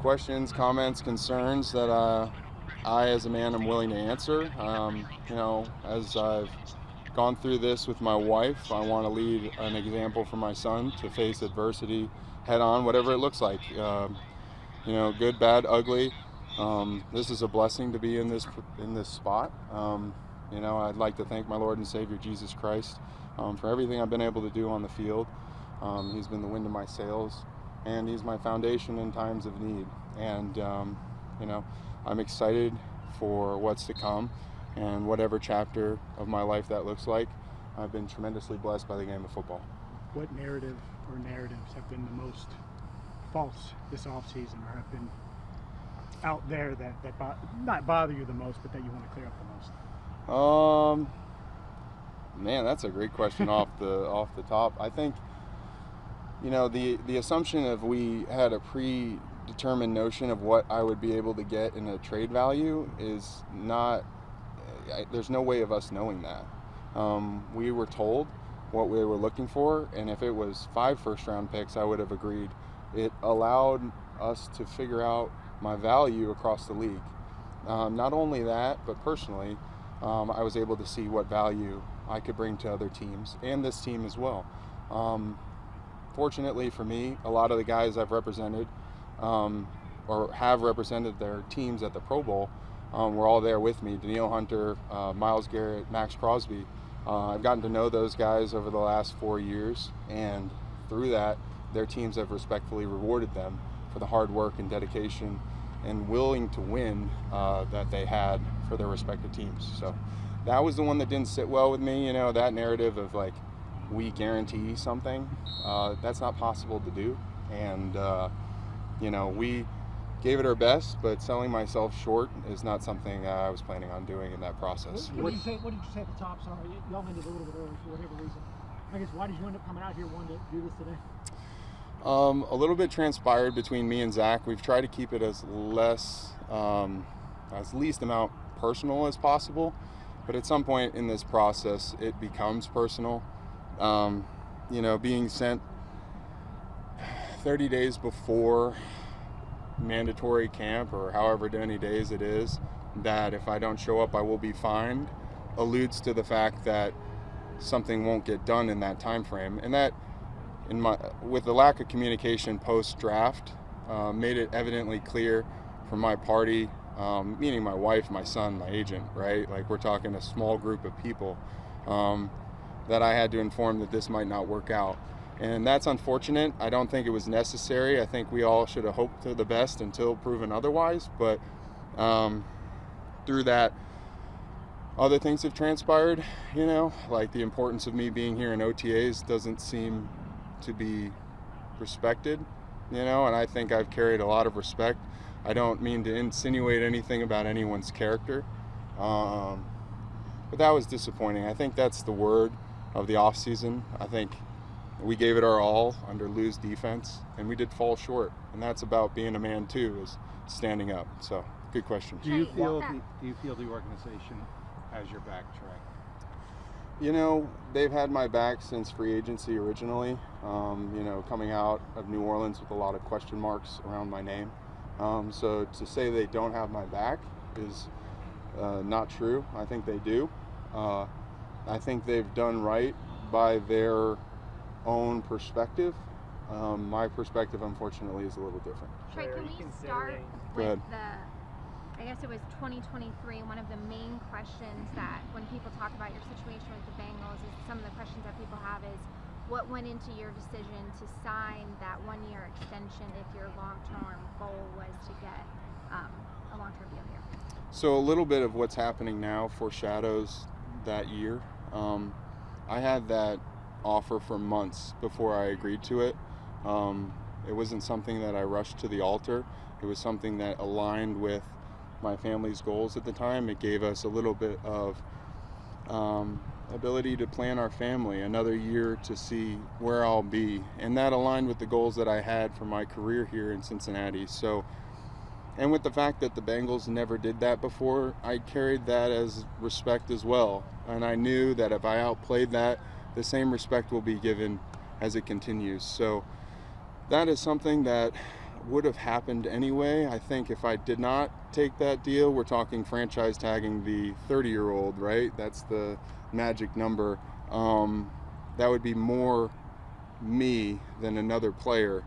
questions, comments, concerns that I, as a man, am willing to answer. As I've gone through this with my wife, I want to lead an example for my son to face adversity head on, whatever it looks like. Good, bad, ugly. This is a blessing to be in this spot. I'd like to thank my Lord and Savior Jesus Christ for everything I've been able to do on the field. He's been the wind in my sails, and he's my foundation in times of need. And I'm excited for what's to come, and whatever chapter of my life that looks like. I've been tremendously blessed by the game of football. What narrative or narratives have been the most false this offseason, or have been out there that not bother you the most, but that you want to clear up the most? Man, that's a great question off the top. I think, the assumption of we had a predetermined notion of what I would be able to get in a trade value is not, there's no way of us knowing that. We were told what we were looking for, and if it was 5 first-round picks, I would have agreed. It allowed us to figure out my value across the league. Not only that, but personally, I was able to see what value I could bring to other teams, and this team as well. Fortunately for me, a lot of the guys I've represented or have represented their teams at the Pro Bowl were all there with me. Danielle Hunter, Myles Garrett, Max Crosby. I've gotten to know those guys over the last 4 years, and through that, their teams have respectfully rewarded them for the hard work and dedication and willing to win that they had for their respective teams. So that was the one that didn't sit well with me. That narrative of like, we guarantee something, that's not possible to do. And, we gave it our best, but selling myself short is not something I was planning on doing in that process. What did you say at the top? Sorry, y'all ended a little bit early for whatever reason. I guess, why did you end up coming out here wanting to do this today? A little bit transpired between me and Zach. We've tried to keep it as least amount personal as possible, but at some point in this process, it becomes personal. Being sent 30 days before mandatory camp, or however many days it is, that if I don't show up, I will be fined, alludes to the fact that something won't get done in that time frame, and that with the lack of communication post-draft, made it evidently clear from my party, meaning my wife, my son, my agent, right? Like, we're talking a small group of people, that I had to inform that this might not work out. And that's unfortunate. I don't think it was necessary. I think we all should have hoped for the best until proven otherwise. But through that, other things have transpired, like the importance of me being here in OTAs doesn't seem to be respected, and I think I've carried a lot of respect. I don't mean to insinuate anything about anyone's character, but that was disappointing. I think that's the word of the offseason. I think we gave it our all under Lou's defense, and we did fall short, and that's about being a man too, is standing up. So, good question. Do you feel the organization has your back, Trey? They've had my back since free agency originally, coming out of New Orleans with a lot of question marks around my name. So to say they don't have my back is not true. I think they do. I think they've done right by their own perspective. My perspective, unfortunately, is a little different. Trey, can we start with I guess it was 2023, one of the main questions that when people talk about your situation with the Bengals, is some of the questions that people have is, what went into your decision to sign that 1-year extension if your long-term goal was to get a long-term deal here? So a little bit of what's happening now foreshadows that year. I had that offer for months before I agreed to it. It wasn't something that I rushed to the altar. It was something that aligned with my family's goals at the time. It gave us a little bit of ability to plan our family, another year to see where I'll be, and that aligned with the goals that I had for my career here in Cincinnati. So, and with the fact that the Bengals never did that before, I carried that as respect as well, and I knew that if I outplayed that, the same respect will be given as it continues. So that is something that would have happened anyway. I think if I did not take that deal, we're talking franchise tagging the 30-year-old, right? That's the magic number. That would be more me than another player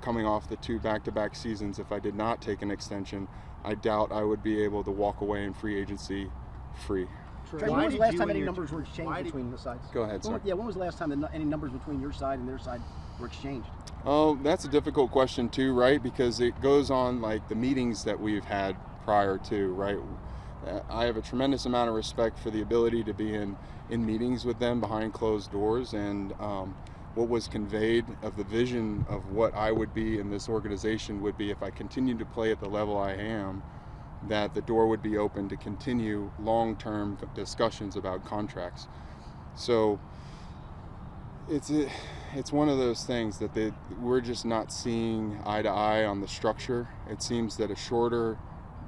coming off the 2 back-to-back seasons. If I did not take an extension, I doubt I would be able to walk away in free agency free. Trey, when was the last time any numbers were exchanged between the sides? Go ahead, sir. When was the last time that any numbers between your side and their side were exchanged? Oh, that's a difficult question too, right? Because it goes on like the meetings that we've had prior to, right? I have a tremendous amount of respect for the ability to be in meetings with them behind closed doors, and what was conveyed of the vision of what I would be in this organization would be if I continued to play at the level I am, that the door would be open to continue long-term discussions about contracts. So it's one of those things that we're just not seeing eye to eye on the structure. It seems that a shorter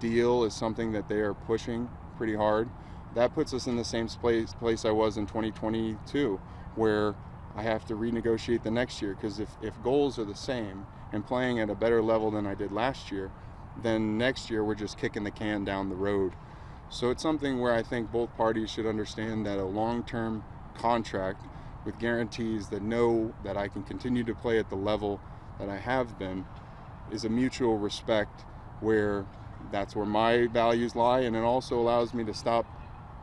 deal is something that they are pushing pretty hard. That puts us in the same place I was in 2022, where I have to renegotiate the next year, because if goals are the same and playing at a better level than I did last year, then next year we're just kicking the can down the road. So it's something where I think both parties should understand that a long-term contract with guarantees that know that I can continue to play at the level that I have been is a mutual respect, where that's where my values lie, and it also allows me to stop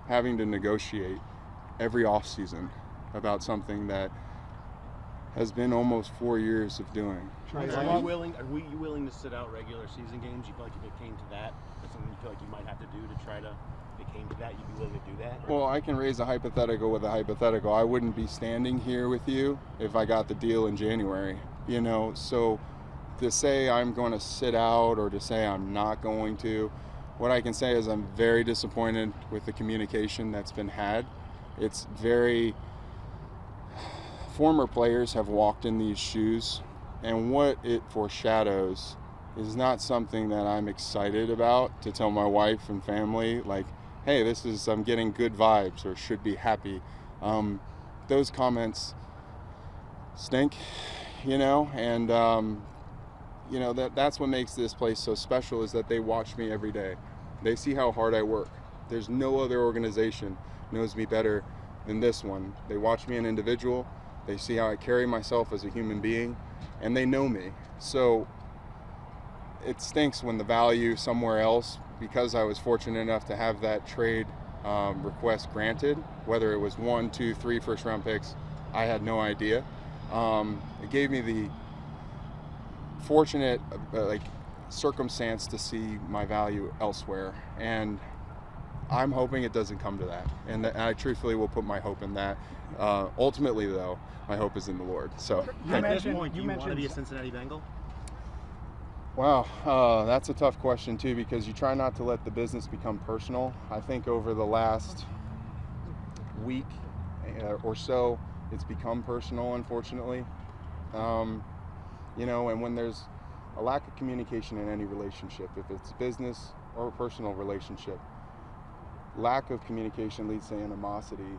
having to negotiate every offseason about something that has been almost 4 years of doing. Are you willing to sit out regular season games? You feel like if it came to that, that's something you feel like you might have to do to try to, if it came to that, you'd be willing to do that? Well, I can raise a hypothetical with a hypothetical. I wouldn't be standing here with you if I got the deal in January, you know? So to say I'm going to sit out or to say I'm not going to, what I can say is I'm very disappointed with the communication that's been had. It's very... Former players have walked in these shoes, and what it foreshadows is not something that I'm excited about to tell my wife and family, like, hey, I'm getting good vibes or should be happy. Those comments stink, you know, and you know, that's what makes this place so special, is that they watch me every day. They see how hard I work. There's no other organization knows me better than this one. They watch me an individual. They see how I carry myself as a human being, and they know me. So it stinks when the value somewhere else, because I was fortunate enough to have that trade request granted, whether it was 1, 2, 3 first-round picks, I had no idea. It gave me the fortunate circumstance to see my value elsewhere, and I'm hoping it doesn't come to that, and I truthfully will put my hope in that. Ultimately, though, my hope is in the Lord. So, at this point, do you want to be a Cincinnati Bengal? Wow, that's a tough question too, because you try not to let the business become personal. I think over the last week or so, it's become personal, unfortunately. You know, and when there's a lack of communication in any relationship, if it's business or a personal relationship, lack of communication leads to animosity,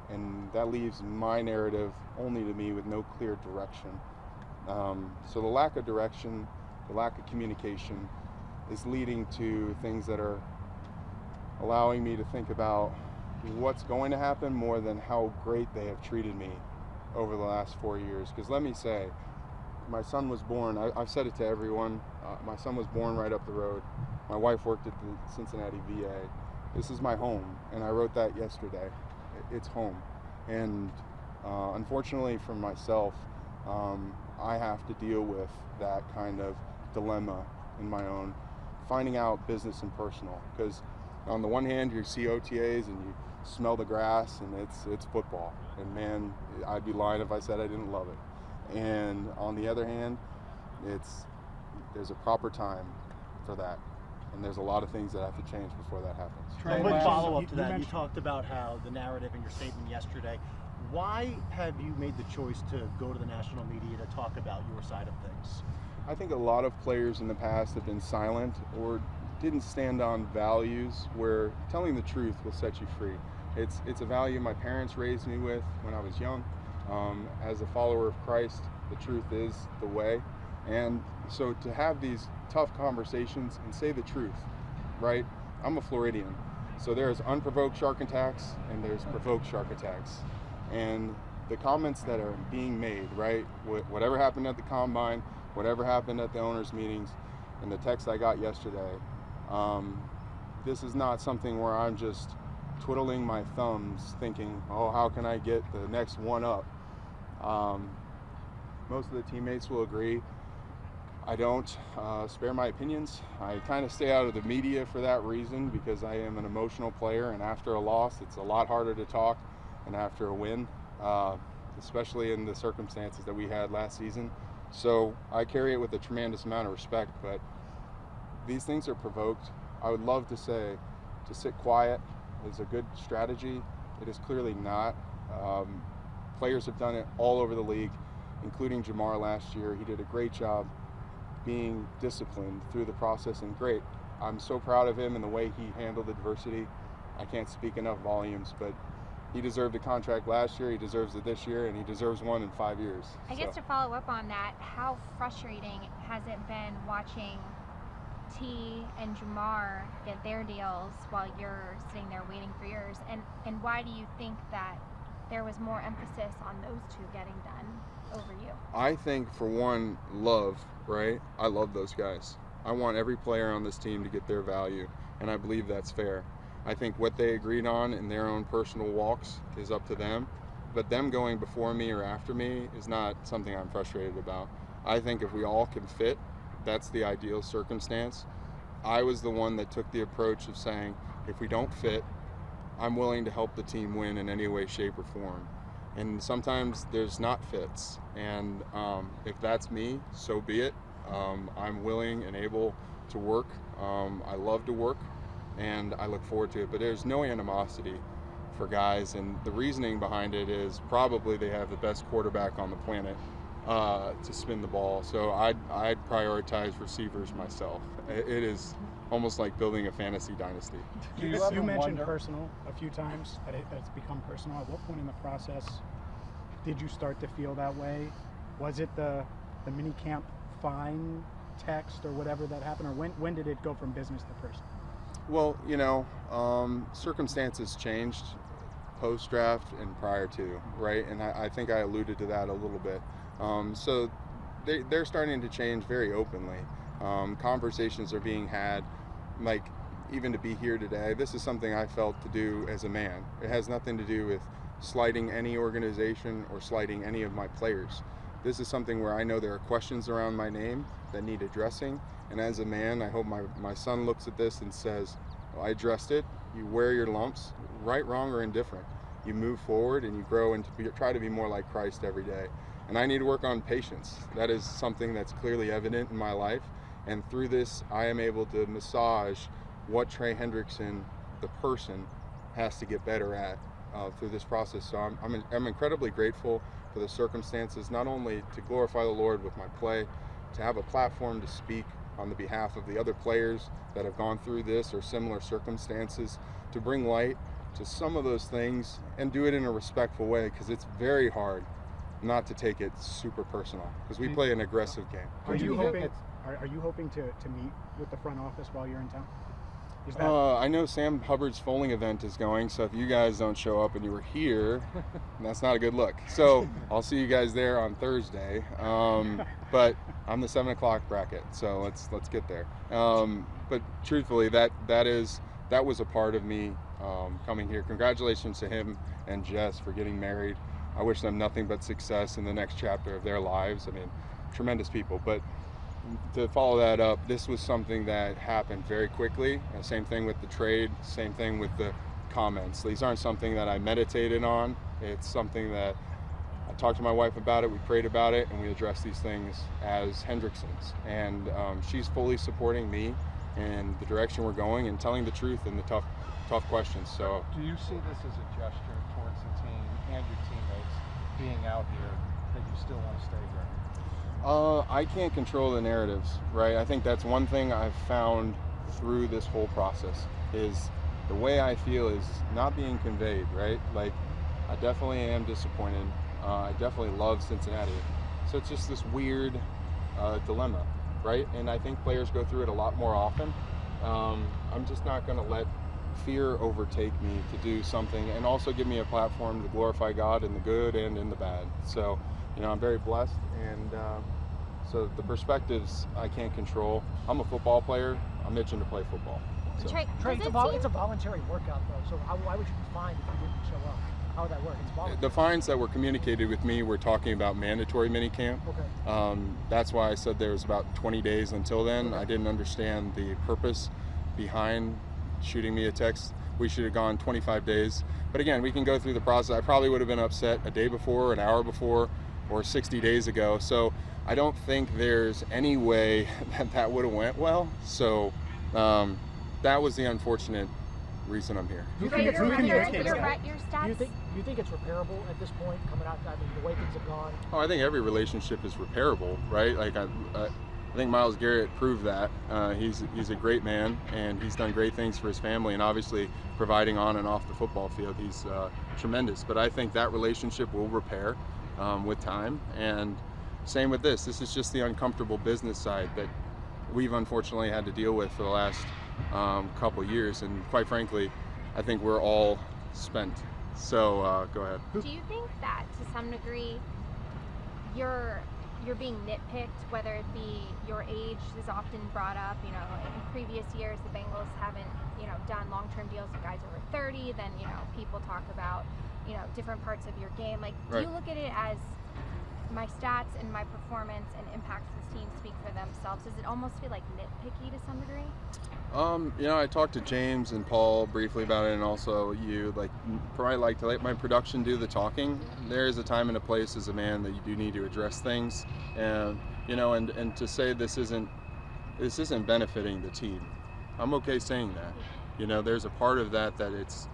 and that leaves my narrative only to me with no clear direction. So the lack of direction, the lack of communication is leading to things that are allowing me to think about what's going to happen more than how great they have treated me over the last 4 years. Because let me say, my son was born, I've said it to everyone, my son was born right up the road. My wife worked at the Cincinnati VA. This is my home, and I wrote that yesterday. It's home. And unfortunately for myself, I have to deal with that kind of dilemma in my own, finding out business and personal. Because on the one hand, you see OTAs and you smell the grass, and it's football. And man, I'd be lying if I said I didn't love it. And on the other hand, there's a proper time for that. And there's a lot of things that have to change before that happens. A quick follow-up to that. You talked about how the narrative in your statement yesterday. Why have you made the choice to go to the national media to talk about your side of things? I think a lot of players in the past have been silent or didn't stand on values where telling the truth will set you free. It's a value my parents raised me with when I was young. As a follower of Christ, the truth is the way. And So to have these tough conversations and say the truth, right? I'm a Floridian, so there's unprovoked shark attacks and there's provoked shark attacks. And the comments that are being made, right? Whatever happened at the combine, whatever happened at the owners' meetings, and the text I got yesterday, this is not something where I'm just twiddling my thumbs thinking, oh, how can I get the next one up? Most of the teammates will agree. I don't spare my opinions. I kind of stay out of the media for that reason, because I am an emotional player, and after a loss, it's a lot harder to talk than after a win, especially in the circumstances that we had last season. So I carry it with a tremendous amount of respect, but these things are provoked. I would love to say to sit quiet is a good strategy. It is clearly not. Players have done it all over the league, including Jamar last year. He did a great job being disciplined through the process, and great. I'm so proud of him and the way he handled adversity. I can't speak enough volumes, but he deserved a contract last year, he deserves it this year, and he deserves one in 5 years. I guess to follow up on that, how frustrating has it been watching T and Jamar get their deals while you're sitting there waiting for yours? And why do you think that there was more emphasis on those two getting done over you? I think, for one, love, right? I love those guys. I want every player on this team to get their value, and I believe that's fair. I think what they agreed on in their own personal walks is up to them, but them going before me or after me is not something I'm frustrated about. I think if we all can fit, that's the ideal circumstance. I was the one that took the approach of saying, if we don't fit, I'm willing to help the team win in any way, shape, or form. And sometimes there's not fits, and if that's me, so be it. I'm willing and able to work. I love to work, and I look forward to it, but there's no animosity for guys, and the reasoning behind it is probably they have the best quarterback on the planet to spin the ball, so I'd prioritize receivers myself. It is almost like building a fantasy dynasty. You mentioned personal a few times, that it's become personal. At what point in the process did you start to feel that way? Was it the minicamp fine text or whatever that happened, or when did it go from business to personal? Well, circumstances changed post-draft and prior to, right? And I think I alluded to that a little bit. So they're starting to change very openly. Conversations are being had, like even to be here today, this is something I felt to do as a man. It has nothing to do with slighting any organization or slighting any of my players. This is something where I know there are questions around my name that need addressing, and as a man, I hope my son looks at this and says, well, I addressed it. You wear your lumps, right, wrong, or indifferent. You move forward and you grow and try to be more like Christ every day. And I need to work on patience. That is something that's clearly evident in my life. And through this, I am able to massage what Trey Hendrickson, the person, has to get better at through this process. So I'm incredibly grateful for the circumstances, not only to glorify the Lord with my play, to have a platform to speak on the behalf of the other players that have gone through this or similar circumstances, to bring light to some of those things and do it in a respectful way, because it's very hard not to take it super personal, because we play an aggressive game. Are you hoping to meet with the front office while you're in town? I know Sam Hubbard's foaling event is going, so if you guys don't show up and you were here, that's not a good look. So I'll see you guys there on Thursday. But I'm the 7 o'clock bracket, so let's get there. But truthfully, that was a part of me coming here. Congratulations to him and Jess for getting married. I wish them nothing but success in the next chapter of their lives. I mean, tremendous people. But to follow that up, this was something that happened very quickly. Same thing with the trade, same thing with the comments. These aren't something that I meditated on. It's something that I talked to my wife about it, we prayed about it, and we addressed these things as Hendricksons. And she's fully supporting me in the direction we're going and telling the truth in the tough questions. So, do you see this as a gesture towards the team and your teammates being out here, that you still want to stay here? I can't control the narratives, right? I think that's one thing I've found through this whole process, is the way I feel is not being conveyed, right? Like, I definitely am disappointed. I definitely love Cincinnati. So it's just this weird dilemma. right? And I think players go through it a lot more often. I'm just not going to let fear overtake me to do something, and also give me a platform to glorify God in the good and in the bad. So, I'm very blessed, and so the perspectives I can't control. I'm a football player. I'm itching to play football. So. Trey, it's a voluntary workout, though, so why would you be fined if you didn't show up? How would that work? It's voluntary. The fines that were communicated with me were talking about mandatory minicamp. Okay. That's why I said there was about 20 days until then. Okay. I didn't understand the purpose behind shooting me a text. We should have gone 25 days. But again, we can go through the process. I probably would have been upset a day before, an hour before, or 60 days ago. So I don't think there's any way that would have went well. So that was the unfortunate reason I'm here. Do you think it's repairable at this point, coming out? I mean, the way things have gone. Oh, I think every relationship is repairable, right? Like I think Myles Garrett proved that. He's a great man, and he's done great things for his family, and obviously providing on and off the football field, he's tremendous. But I think that relationship will repair with time, and same with this. This is just the uncomfortable business side that we've unfortunately had to deal with for the last couple years, and quite frankly, I think we're all spent. So go ahead. Do you think that to some degree you're being nitpicked, whether it be your age is often brought up? In previous years the Bengals haven't done long-term deals with guys over 30. Then people talk about different parts of your game. Like, do you look at it as my stats and my performance and impact to this team speak for themselves? Does it almost feel like nitpicky to some degree? I talked to James and Paul briefly about it, and also you. Probably like to let my production do the talking. There is a time and a place as a man that you do need to address things, and and to say this isn't benefiting the team. I'm okay saying that. There's a part of that it's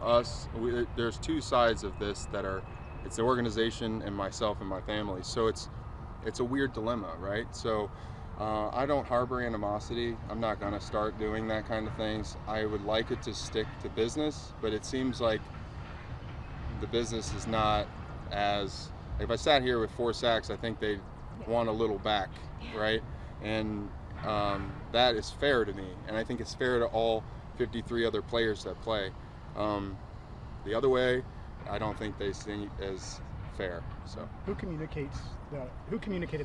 us. There's two sides of this that are. It's the organization and myself and my family. So it's a weird dilemma, right? So I don't harbor animosity. I'm not going to start doing that kind of things. I would like it to stick to business, but it seems like the business is not as. If I sat here with 4 sacks, I think they'd want a little back, right? And that is fair to me, and I think it's fair to all 53 other players that play. The other way, I don't think they see as fair. So who communicated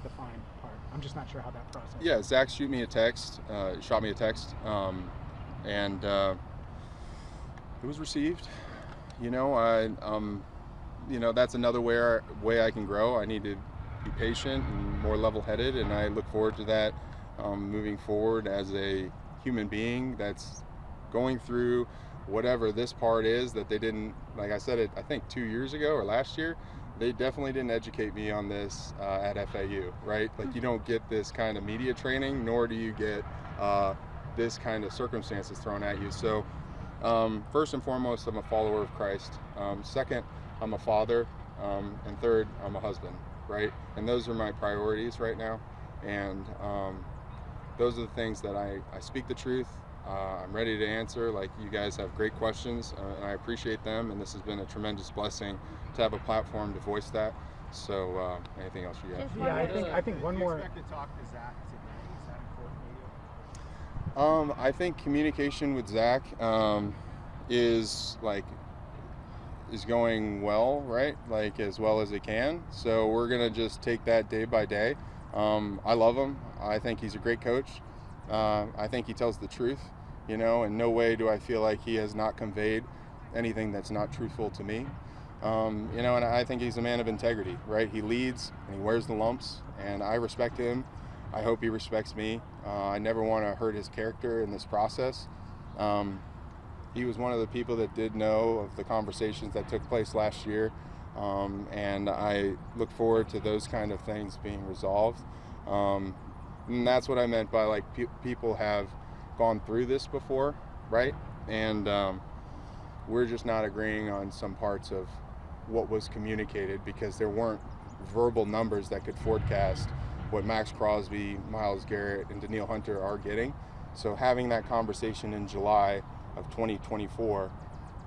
the fine part? I'm just not sure how that process. Yeah, Zac shot me a text, and it was received. That's another way I can grow. I need to be patient and more level-headed, and I look forward to that moving forward as a human being that's going through whatever this part is that they didn't, like I said it, I think 2 years ago or last year, they definitely didn't educate me on this at FAU, right? Like, you don't get this kind of media training, nor do you get this kind of circumstances thrown at you. So first and foremost, I'm a follower of Christ. Second, I'm a father. And third, I'm a husband, right? And those are my priorities right now. And those are the things that I speak the truth. I'm ready to answer. Like, you guys have great questions, and I appreciate them, and this has been a tremendous blessing to have a platform to voice that. So anything else you got? Yeah, I think one more. Do you expect to talk to Zac today? Is that important to you? I think communication with Zac is going well, right? Like, as well as it can. So we're gonna just take that day by day. I love him. I think he's a great coach. I think he tells the truth, in no way do I feel like he has not conveyed anything that's not truthful to me. And I think he's a man of integrity, right? He leads and he wears the lumps, and I respect him. I hope he respects me. I never want to hurt his character in this process. He was one of the people that did know of the conversations that took place last year, and I look forward to those kind of things being resolved. And that's what I meant by people have gone through this before, right? And we're just not agreeing on some parts of what was communicated because there weren't verbal numbers that could forecast what Max Crosby, Myles Garrett, and Danielle Hunter are getting. So having that conversation in July of 2024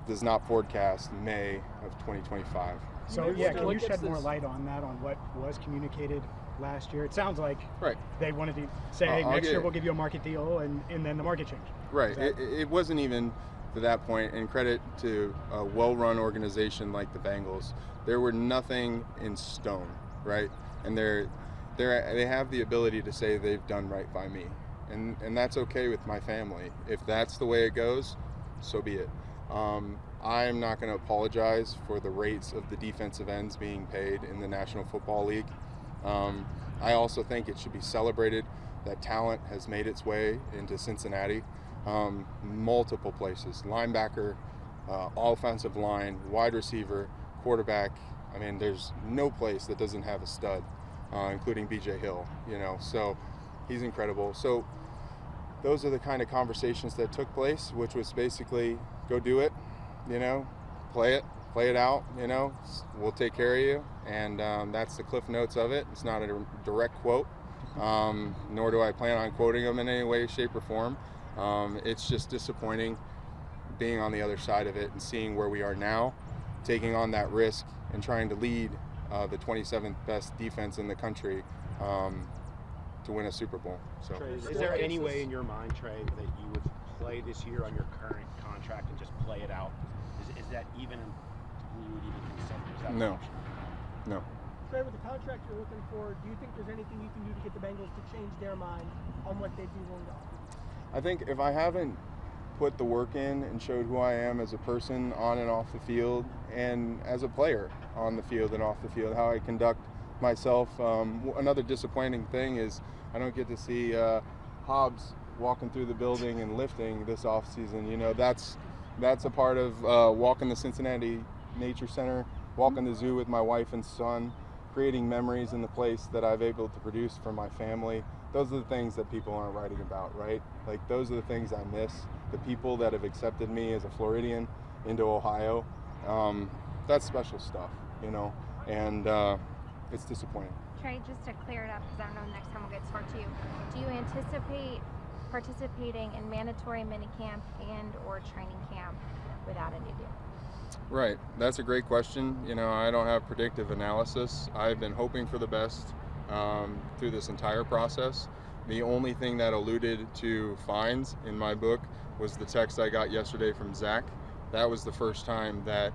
does not forecast May of 2025. So yeah, can you shed more light on that, on what was communicated last year. It sounds like right. they wanted to say, hey, next year we'll give you a market deal, and then the market changed. Right. It wasn't even to that point, and credit to a well-run organization like the Bengals. There were nothing in stone, right? And they have the ability to say they've done right by me, and that's okay with my family. If that's the way it goes, so be it. I'm not going to apologize for the rates of the defensive ends being paid in the National Football League. I also think it should be celebrated that talent has made its way into Cincinnati. Multiple places, linebacker, offensive line, wide receiver, quarterback. I mean, there's no place that doesn't have a stud, including BJ Hill, so he's incredible. So those are the kind of conversations that took place, which was basically go do it, play it out, we'll take care of you. And that's the cliff notes of it. It's not a direct quote, nor do I plan on quoting them in any way, shape, or form. It's just disappointing being on the other side of it and seeing where we are now, taking on that risk and trying to lead the 27th best defense in the country to win a Super Bowl. So, Trey, is there any way in your mind, Trey, that you would play this year on your current contract and just play it out? Is that even you would even consider? Is that No. an option? No. Trey, with the contract you're looking for, do you think there's anything you can do to get the Bengals to change their mind on what they'd be willing to offer? I think if I haven't put the work in and showed who I am as a person on and off the field, and as a player on the field and off the field, how I conduct myself. Another disappointing thing is I don't get to see Hobbs walking through the building and lifting this offseason. That's a part of walking the Cincinnati Nature Center, walking the zoo with my wife and son, creating memories in the place that I've able to produce for my family. Those are the things that people aren't writing about, right? Like, those are the things I miss. The people that have accepted me as a Floridian into Ohio, that's special stuff, and it's disappointing. Trey, just to clear it up, because I don't know next time we'll get to talk to you, do you anticipate participating in mandatory minicamp and or training camp without a new deal? Right, that's a great question. I don't have predictive analysis. I've been hoping for the best through this entire process. The only thing that alluded to fines in my book was the text I got yesterday from Zac. That was the first time that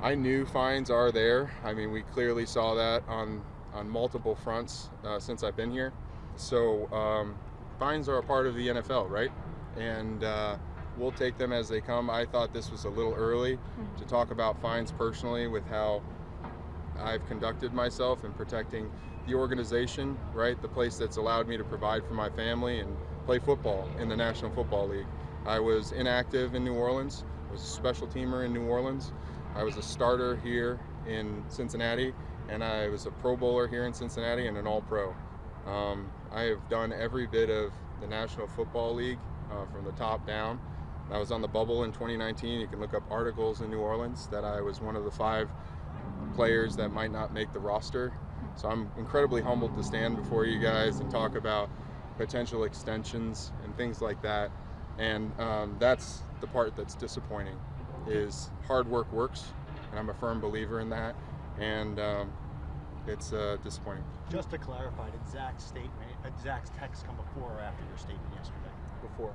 I knew fines are there. I mean, we clearly saw that on multiple fronts since I've been here. So fines are a part of the NFL, right? And we'll take them as they come. I thought this was a little early to talk about fines personally with how I've conducted myself in protecting the organization, right? The place that's allowed me to provide for my family and play football in the National Football League. I was inactive in New Orleans, was a special teamer in New Orleans. I was a starter here in Cincinnati, and I was a Pro Bowler here in Cincinnati and an All-Pro. I have done every bit of the National Football League from the top down. I was on the bubble in 2019. You can look up articles in New Orleans that I was one of the 5 players that might not make the roster. So I'm incredibly humbled to stand before you guys and talk about potential extensions and things like that. And that's the part that's disappointing, is hard work works, and I'm a firm believer in that. And it's disappointing. Just to clarify, did Zac's text come before or after your statement yesterday? Before.